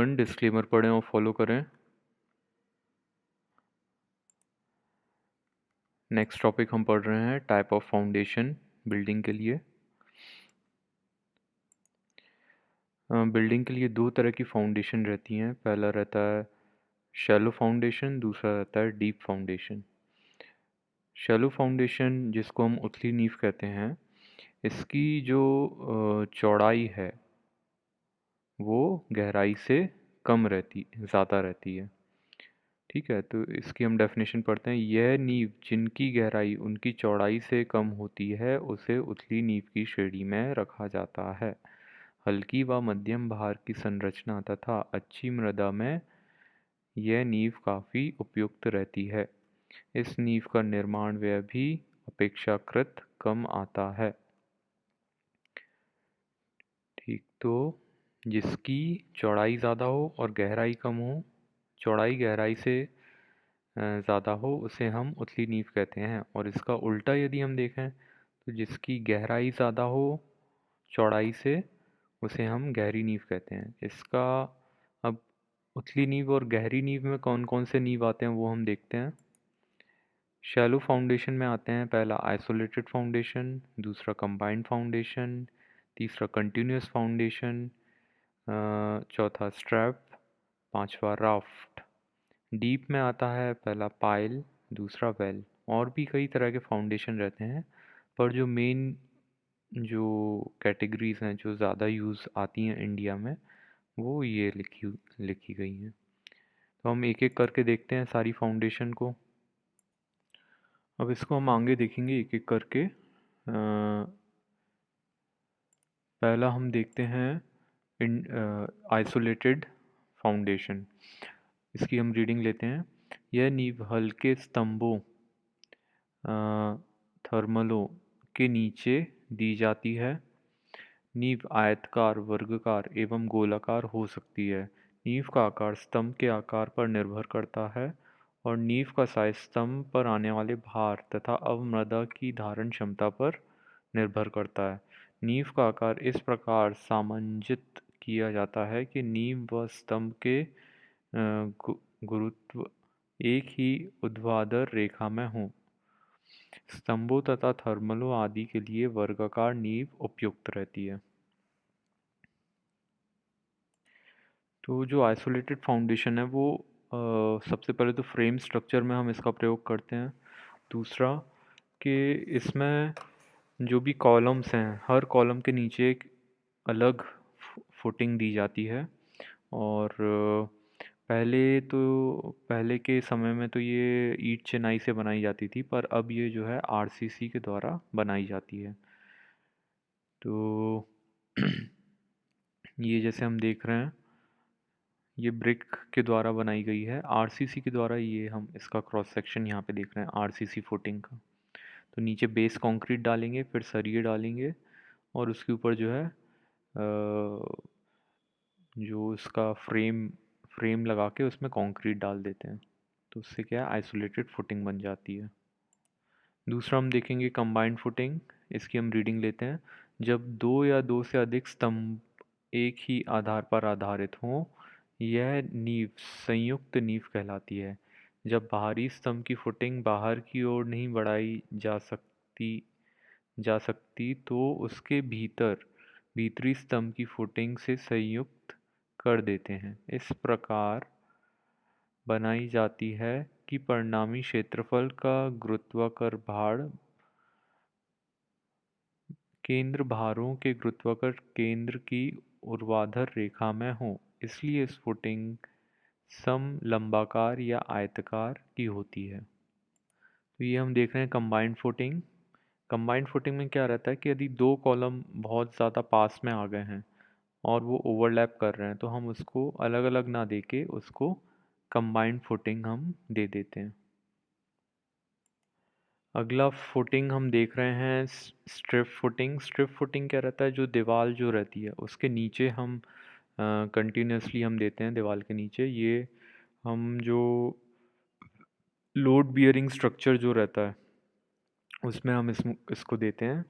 Second disclaimer पढ़ें और follow करें। नेक्स्ट टॉपिक हम पढ़ रहे हैं टाइप ऑफ फाउंडेशन बिल्डिंग के लिए। बिल्डिंग के लिए दो तरह की फाउंडेशन रहती हैं। पहला रहता है शैलो फाउंडेशन, दूसरा रहता है डीप फाउंडेशन। शैलो फाउंडेशन, जिसको हम उथली नींव कहते हैं, इसकी जो चौड़ाई है वो गहराई से ज़्यादा रहती है। ठीक है, तो इसकी हम डेफिनेशन पढ़ते हैं। यह नींव जिनकी गहराई उनकी चौड़ाई से कम होती है उसे उथली नींव की श्रेणी में रखा जाता है। हल्की व मध्यम भार की संरचना तथा अच्छी मृदा में यह नींव काफ़ी उपयुक्त रहती है। इस नींव का निर्माण व्यय भी अपेक्षाकृत कम आता है। ठीक, तो जिसकी चौड़ाई ज़्यादा हो और गहराई कम हो, चौड़ाई गहराई से ज़्यादा हो, उसे हम उथली नींव कहते हैं। और इसका उल्टा यदि हम देखें तो जिसकी गहराई ज़्यादा हो चौड़ाई से, उसे हम गहरी नींव कहते हैं। इसका अब उथली नींव और गहरी नींव में कौन कौन से नींव आते हैं वो हम देखते हैं। शैलो फाउंडेशन में आते हैं पहला आइसोलेटेड फाउंडेशन, दूसरा कंबाइंड फाउंडेशन, तीसरा कंटिन्यूस फाउंडेशन, चौथा स्ट्रैप, पांचवा राफ्ट। डीप में आता है पहला पाइल, दूसरा वेल। और भी कई तरह के फाउंडेशन रहते हैं, पर जो मेन जो कैटेगरीज हैं जो ज़्यादा यूज़ आती हैं इंडिया में, वो ये लिखी गई हैं। तो हम एक एक करके देखते हैं सारी फाउंडेशन को। अब इसको हम आगे देखेंगे एक एक करके। पहला हम देखते हैं आइसोलेटेड फाउंडेशन। इसकी हम रीडिंग लेते हैं। यह नींव हल्के स्तंभों थर्मलों के नीचे दी जाती है। नींव आयताकार, वर्गाकार एवं गोलाकार हो सकती है। नींव का आकार स्तंभ के आकार पर निर्भर करता है और नींव का साइज स्तंभ पर आने वाले भार तथा अवमृदा की धारण क्षमता पर निर्भर करता है। नींव का आकार इस प्रकार सामंजित किया जाता है कि नींव व स्तंभ के गुरुत्व एक ही ऊर्ध्वाधर रेखा में हों। स्तंभों तथा थर्मलों आदि के लिए वर्गाकार नींव उपयुक्त रहती है। तो जो आइसोलेटेड फाउंडेशन है वो सबसे पहले तो फ्रेम स्ट्रक्चर में हम इसका प्रयोग करते हैं। दूसरा कि इसमें जो भी कॉलम्स हैं, हर कॉलम के नीचे एक अलग फुटिंग दी जाती है। और पहले के समय में तो ये ईंट चिनाई से बनाई जाती थी, पर अब ये जो है आरसीसी के द्वारा बनाई जाती है। तो ये जैसे हम देख रहे हैं, ये ब्रिक के द्वारा बनाई गई है। आरसीसी के द्वारा ये हम इसका क्रॉस सेक्शन यहाँ पे देख रहे हैं आरसीसी फुटिंग का। तो नीचे बेस कंक्रीट डालेंगे, फिर सरिये डालेंगे और उसके ऊपर जो है जो इसका फ्रेम लगा के उसमें कंक्रीट डाल देते हैं। तो उससे क्या है, आइसोलेटेड फुटिंग बन जाती है। दूसरा हम देखेंगे कंबाइंड फुटिंग। इसकी हम रीडिंग लेते हैं। जब दो या दो से अधिक स्तंभ एक ही आधार पर आधारित हों, यह नींव संयुक्त नींव कहलाती है। जब बाहरी स्तंभ की फुटिंग बाहर की ओर नहीं बढ़ाई जा सकती तो उसके भीतरी स्तंभ की फुटिंग से संयुक्त कर देते हैं। इस प्रकार बनाई जाती है कि परिणामी क्षेत्रफल का गुरुत्वाकर भार केंद्र भारों के गुरुत्वाकर केंद्र की ऊर्ध्वाधर रेखा में हो। इसलिए इस फुटिंग समलंबाकार या आयताकार की होती है। तो ये हम देख रहे हैं कंबाइंड फुटिंग। कंबाइंड फुटिंग में क्या रहता है कि यदि दो कॉलम बहुत ज़्यादा पास में आ गए हैं और वो ओवरलैप कर रहे हैं, तो हम उसको अलग अलग ना देके उसको कंबाइंड फुटिंग हम दे देते हैं। अगला फुटिंग हम देख रहे हैं स्ट्रिप फुटिंग। स्ट्रिप फुटिंग क्या रहता है, जो दीवार जो रहती है उसके नीचे हम कंटिन्यूसली हम देते हैं। दीवार के नीचे ये हम जो लोड बियरिंग स्ट्रक्चर जो रहता है उसमें हम इसको देते हैं,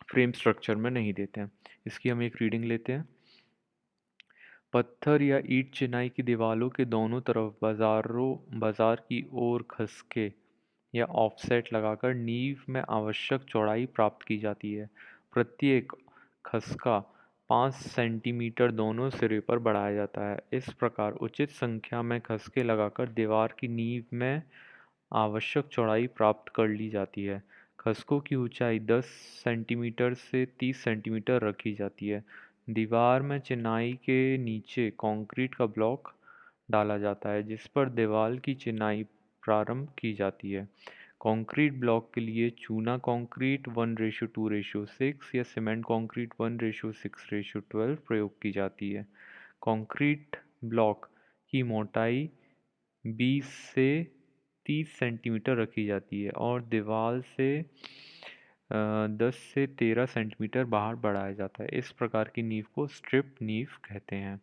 फ्रेम स्ट्रक्चर में नहीं देते हैं। इसकी हम एक रीडिंग लेते हैं। पत्थर या ईंट चिनाई की दीवारों के दोनों तरफ बाजार की ओर खिसके या ऑफसेट लगाकर नींव में आवश्यक चौड़ाई प्राप्त की जाती है। प्रत्येक खसका 5 सेंटीमीटर दोनों सिरे पर बढ़ाया जाता है। इस प्रकार उचित संख्या में खसके लगाकर दीवार की नींव में आवश्यक चौड़ाई प्राप्त कर ली जाती है। खसकों की ऊंचाई 10 सेंटीमीटर से 30 सेंटीमीटर रखी जाती है। दीवार में चिनाई के नीचे कंक्रीट का ब्लॉक डाला जाता है जिस पर दीवार की चिनाई प्रारंभ की जाती है। कंक्रीट ब्लॉक के लिए चूना कंक्रीट 1:2:6 या सीमेंट कंक्रीट 1:6:12 प्रयोग की जाती है। कंक्रीट ब्लॉक की मोटाई 20 से 30 सेंटीमीटर रखी जाती है और दीवार से 10 से 13 सेंटीमीटर बाहर बढ़ाया जाता है। इस प्रकार की नींव को स्ट्रिप नींव कहते हैं।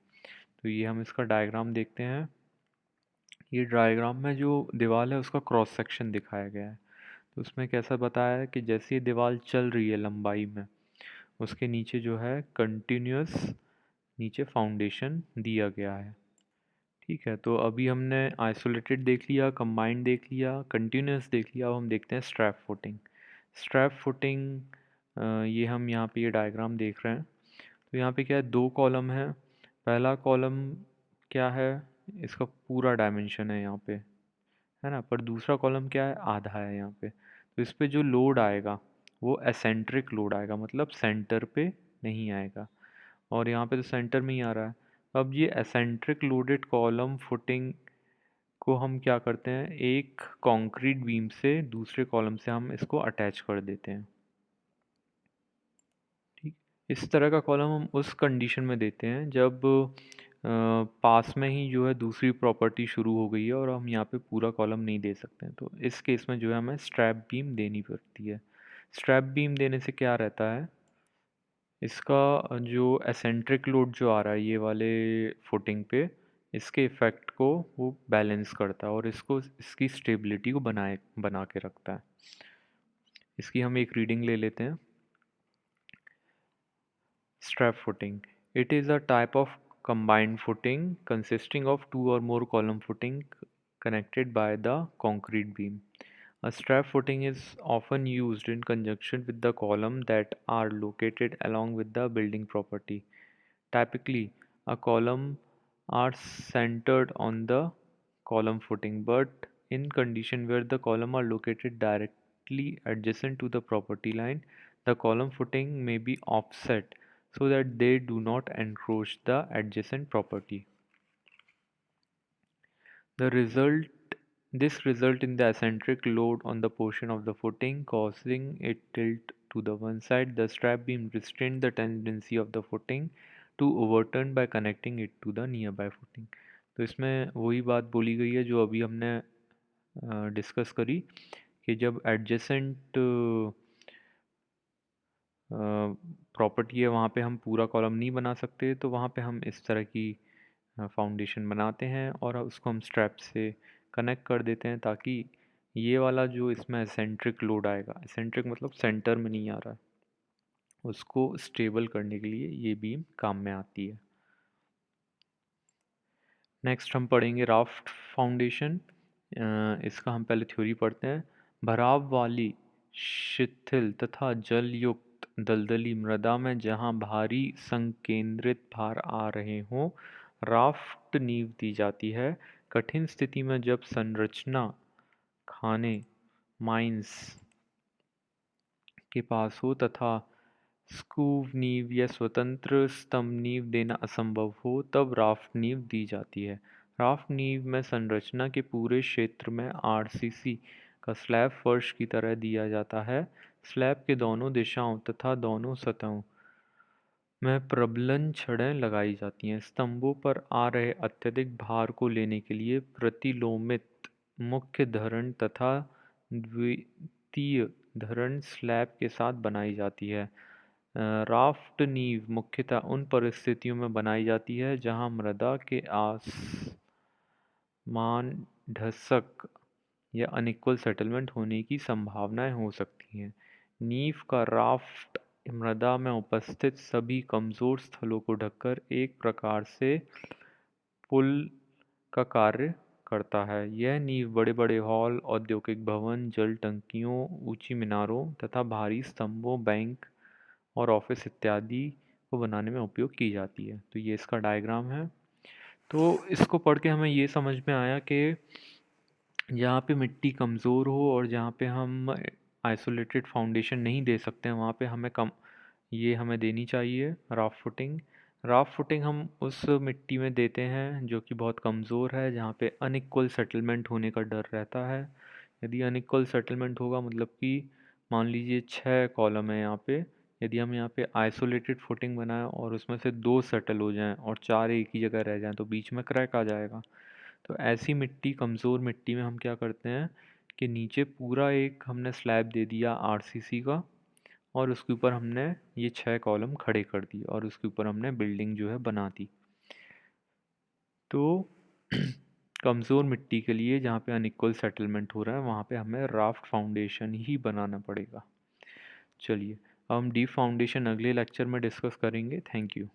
तो ये हम इसका डायग्राम देखते हैं। ये डायग्राम में जो दीवार है उसका क्रॉस सेक्शन दिखाया गया है। तो उसमें कैसा बताया है कि जैसे ये दीवार चल रही है लंबाई में, उसके नीचे जो है कंटिन्यूस नीचे फाउंडेशन दिया गया है। ठीक है, तो अभी हमने आइसोलेटेड देख लिया, कंबाइंड देख लिया, कंटिन्यूस देख लिया। अब हम देखते हैं स्ट्रैप फुटिंग। स्ट्रैप फुटिंग ये हम यहाँ पे ये डायग्राम देख रहे हैं। तो यहाँ पे क्या है, 2 कॉलम है। पहला कॉलम क्या है, इसका पूरा डायमेंशन है यहाँ पे, है ना। पर दूसरा कॉलम क्या है, आधा है यहाँ पे। तो इस पे जो लोड आएगा वो एसेंट्रिक लोड आएगा, मतलब सेंटर पे नहीं आएगा। और यहाँ पे तो सेंटर में ही आ रहा है। अब ये एसेंट्रिक लोडेड कॉलम फुटिंग को हम क्या करते हैं, एक कंक्रीट बीम से दूसरे कॉलम से हम इसको अटैच कर देते हैं। ठीक, इस तरह का कॉलम हम उस कंडीशन में देते हैं जब पास में ही जो है दूसरी प्रॉपर्टी शुरू हो गई है और हम यहाँ पे पूरा कॉलम नहीं दे सकते हैं। तो इस केस में जो है हमें स्ट्रैप बीम देनी पड़ती है। स्ट्रैप बीम देने से क्या रहता है, इसका जो एसेंट्रिक लोड जो आ रहा है ये वाले फुटिंग पे, इसके इफ़ेक्ट को वो बैलेंस करता है और इसको इसकी स्टेबिलिटी को बना के रखता है। इसकी हम एक रीडिंग ले लेते हैं। Strap footing. It is a type of combined footing consisting of two or more column footing connected by the concrete beam. A strap footing is often used in conjunction with the column that are located along with the building property. Typically, a column are centered on the column footing, but in condition where the column are located directly adjacent to the property line, the column footing may be offset so that they do not encroach the adjacent property. The result This result in the eccentric load on the portion of the footing causing it tilt to the one side. The strap beam restrained the tendency of the footing to overturn by connecting it to the nearby footing. तो इसमें वही बात बोली गई है जो अभी हमने डिस्कस करी कि जब एडजेसेंट प्रॉपर्टी है वहाँ पे हम पूरा कॉलम नहीं बना सकते, तो वहाँ पे हम इस तरह की फाउंडेशन बनाते हैं और उसको हम स्ट्रैप से कनेक्ट कर देते हैं ताकि ये वाला जो इसमें एसेंट्रिक लोड आएगा, एसेंट्रिक मतलब सेंटर में नहीं आ रहा है, उसको स्टेबल करने के लिए ये बीम काम में आती है। नेक्स्ट हम पढ़ेंगे राफ्ट फाउंडेशन। इसका हम पहले थ्योरी पढ़ते हैं। भराव वाली शिथिल तथा जल युक्त दलदली मृदा में जहाँ भारी संकेंद्रित भार आ रहे हों, राफ्ट नींव दी जाती है। कठिन स्थिति में जब संरचना खाने माइंस के पास हो तथा स्कूव नींव या स्वतंत्र स्तंभ नींव देना असंभव हो, तब राफ्ट नींव दी जाती है। राफ्ट नींव में संरचना के पूरे क्षेत्र में आरसीसी का स्लैब फर्श की तरह दिया जाता है। स्लैब के दोनों दिशाओं तथा दोनों सतहों में प्रबलन छड़ें लगाई जाती हैं। स्तंभों पर आ रहे अत्यधिक भार को लेने के लिए प्रतिलोमित मुख्य धरण तथा द्वितीय धरण स्लैब के साथ बनाई जाती है। राफ्ट नींव मुख्यतः उन परिस्थितियों में बनाई जाती है जहां मृदा के आसमान ढसक या अनइक्वल सेटलमेंट होने की संभावनाएं हो सकती हैं। नींव का राफ्ट मृदा में उपस्थित सभी कमजोर स्थलों को ढककर एक प्रकार से पुल का कार्य करता है। यह नींव बड़े बड़े हॉल, औद्योगिक भवन, जल टंकियों, ऊंची मीनारों तथा भारी स्तंभों, बैंक और ऑफिस इत्यादि को बनाने में उपयोग की जाती है। तो ये इसका डायग्राम है। तो इसको पढ़ के हमें ये समझ में आया कि जहाँ पे मिट्टी कमज़ोर हो और जहाँ पे हम आइसोलेटेड फाउंडेशन नहीं दे सकते हैं, वहाँ पे हमें ये हमें देनी चाहिए राफ्ट फुटिंग। राफ्ट फुटिंग हम उस मिट्टी में देते हैं जो कि बहुत कमज़ोर है, जहाँ पे अनइक्वल सेटलमेंट होने का डर रहता है। यदि अनइक्वल सेटलमेंट होगा मतलब कि मान लीजिए 6 कॉलम है यहाँ पे, यदि हम यहाँ पे आइसोलेटेड फुटिंग बनाएं और उसमें से 2 सेटल हो जाएं और 4 एक ही जगह रह जाएं तो बीच में क्रैक आ जाएगा। तो ऐसी मिट्टी, कमज़ोर मिट्टी में हम क्या करते हैं कि नीचे पूरा एक हमने स्लैब दे दिया आरसीसी का, और उसके ऊपर हमने ये 6 कॉलम खड़े कर दिए और उसके ऊपर हमने बिल्डिंग जो है बना दी। तो कमज़ोर मिट्टी के लिए जहाँ पे अनइक्वल सेटलमेंट हो रहा है वहाँ पे हमें राफ्ट फाउंडेशन ही बनाना पड़ेगा। चलिए, अब हम डीप फाउंडेशन अगले लेक्चर में डिस्कस करेंगे। Thank you.